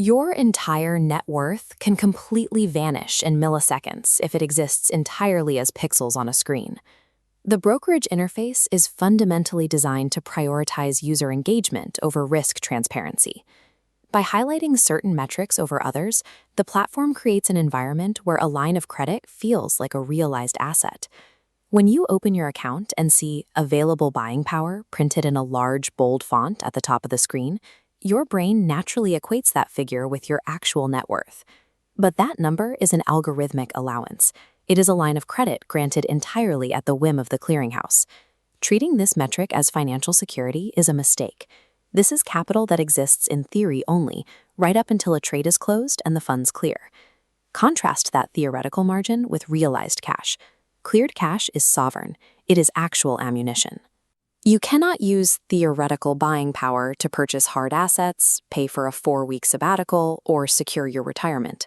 Your entire net worth can completely vanish in milliseconds if it exists entirely as pixels on a screen. The brokerage interface is fundamentally designed to prioritize user engagement over risk transparency. By highlighting certain metrics over others, the platform creates an environment where a line of credit feels like a realized asset. When you open your account and see "available buying power" printed in a large, bold font at the top of the screen, your brain naturally equates that figure with your actual net worth. But that number is an algorithmic allowance. It is a line of credit granted entirely at the whim of the clearinghouse. Treating this metric as financial security is a mistake. This is capital that exists in theory only, right up until a trade is closed and the funds clear. Contrast that theoretical margin with realized cash. Cleared cash is sovereign. It is actual ammunition. You cannot use theoretical buying power to purchase hard assets, pay for a 4-week sabbatical, or secure your retirement.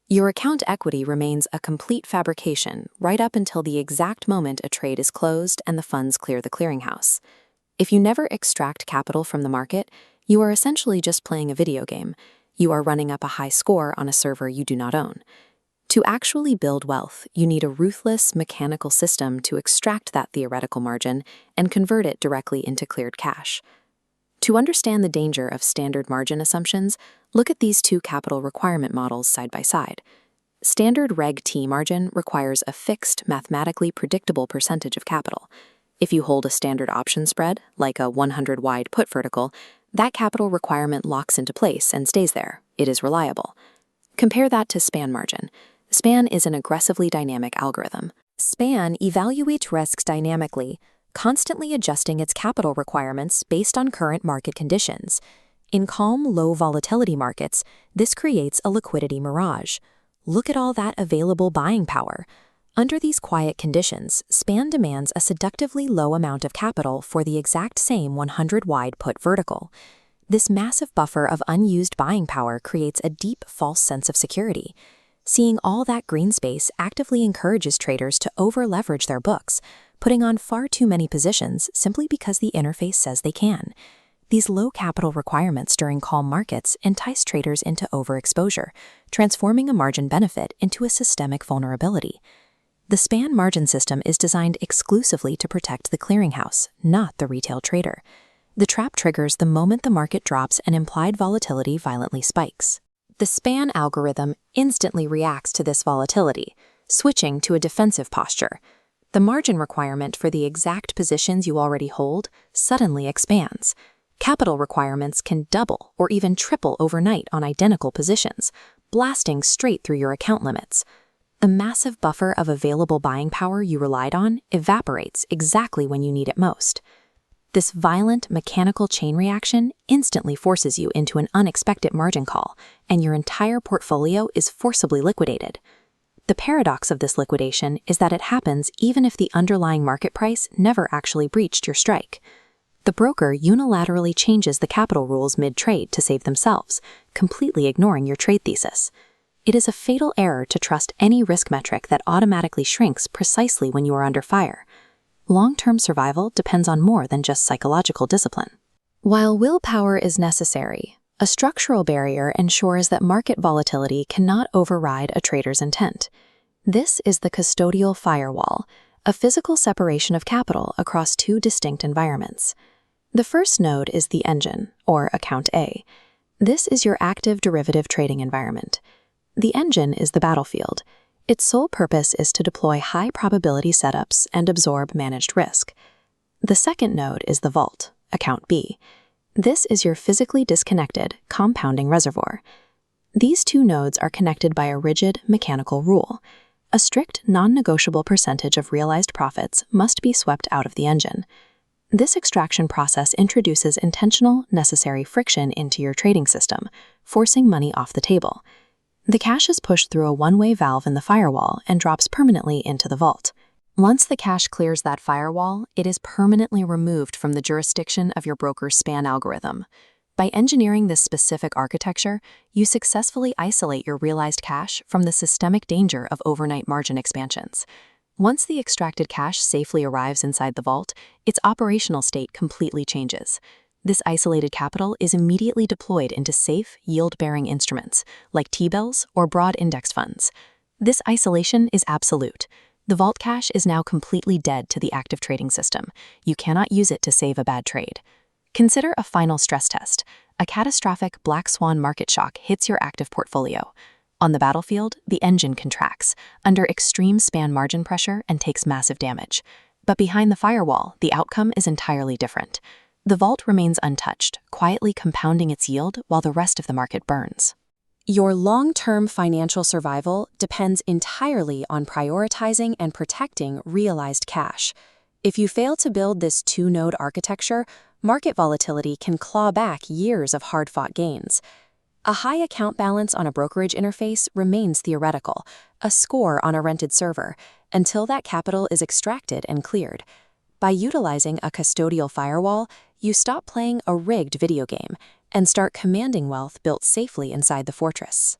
Your account equity remains a complete fabrication right up until the exact moment a trade is closed and the funds clear the clearinghouse. If you never extract capital from the market, you are essentially just playing a video game. You are running up a high score on a server you do not own. To actually build wealth, you need a ruthless, mechanical system to extract that theoretical margin and convert it directly into cleared cash. To understand the danger of standard margin assumptions, look at these two capital requirement models side by side. Standard Reg T margin requires a fixed, mathematically predictable percentage of capital. If you hold a standard option spread, like a 100-wide put vertical, that capital requirement locks into place and stays there. It is reliable. Compare that to span margin. Span is an aggressively dynamic algorithm. Span evaluates risks dynamically, constantly adjusting its capital requirements based on current market conditions. In calm, low volatility markets, this creates a liquidity mirage. Look at all that available buying power. Under these quiet conditions, Span demands a seductively low amount of capital for the exact same 100-wide put vertical. This massive buffer of unused buying power creates a deep, false sense of security. Seeing all that green space actively encourages traders to over-leverage their books, putting on far too many positions simply because the interface says they can. These low capital requirements during calm markets entice traders into overexposure, transforming a margin benefit into a systemic vulnerability. The Span margin system is designed exclusively to protect the clearinghouse, not the retail trader. The trap triggers the moment the market drops and implied volatility violently spikes. The Span algorithm instantly reacts to this volatility, switching to a defensive posture. The margin requirement for the exact positions you already hold suddenly expands. Capital requirements can double or even triple overnight on identical positions, blasting straight through your account limits. The massive buffer of available buying power you relied on evaporates exactly when you need it most. This violent mechanical chain reaction instantly forces you into an unexpected margin call, and your entire portfolio is forcibly liquidated. The paradox of this liquidation is that it happens even if the underlying market price never actually breached your strike. The broker unilaterally changes the capital rules mid-trade to save themselves, completely ignoring your trade thesis. It is a fatal error to trust any risk metric that automatically shrinks precisely when you are under fire. Long-term survival depends on more than just psychological discipline. While willpower is necessary, a structural barrier ensures that market volatility cannot override a trader's intent. This is the Custodial Firewall, a physical separation of capital across two distinct environments. The first node is the engine, or account A. This is your active derivative trading environment. The engine is the battlefield. Its sole purpose is to deploy high-probability setups and absorb managed risk. The second node is the vault, account B. This is your physically disconnected, compounding reservoir. These two nodes are connected by a rigid, mechanical rule. A strict, non-negotiable percentage of realized profits must be swept out of the engine. This extraction process introduces intentional, necessary friction into your trading system, forcing money off the table. The cash is pushed through a one-way valve in the firewall and drops permanently into the vault. Once the cash clears that firewall, it is permanently removed from the jurisdiction of your broker's Span algorithm. By engineering this specific architecture, you successfully isolate your realized cash from the systemic danger of overnight margin expansions. Once the extracted cash safely arrives inside the vault, its operational state completely changes. This isolated capital is immediately deployed into safe, yield-bearing instruments, like T-bills or broad index funds. This isolation is absolute. The vault cash is now completely dead to the active trading system. You cannot use it to save a bad trade. Consider a final stress test. A catastrophic black swan market shock hits your active portfolio. On the battlefield, the engine contracts, under extreme span margin pressure, and takes massive damage. But behind the firewall, the outcome is entirely different. The vault remains untouched, quietly compounding its yield while the rest of the market burns. Your long-term financial survival depends entirely on prioritizing and protecting realized cash. If you fail to build this two-node architecture, market volatility can claw back years of hard-fought gains. A high account balance on a brokerage interface remains theoretical, a score on a rented server, until that capital is extracted and cleared. By utilizing a custodial firewall, you stop playing a rigged video game and start commanding wealth built safely inside the fortress.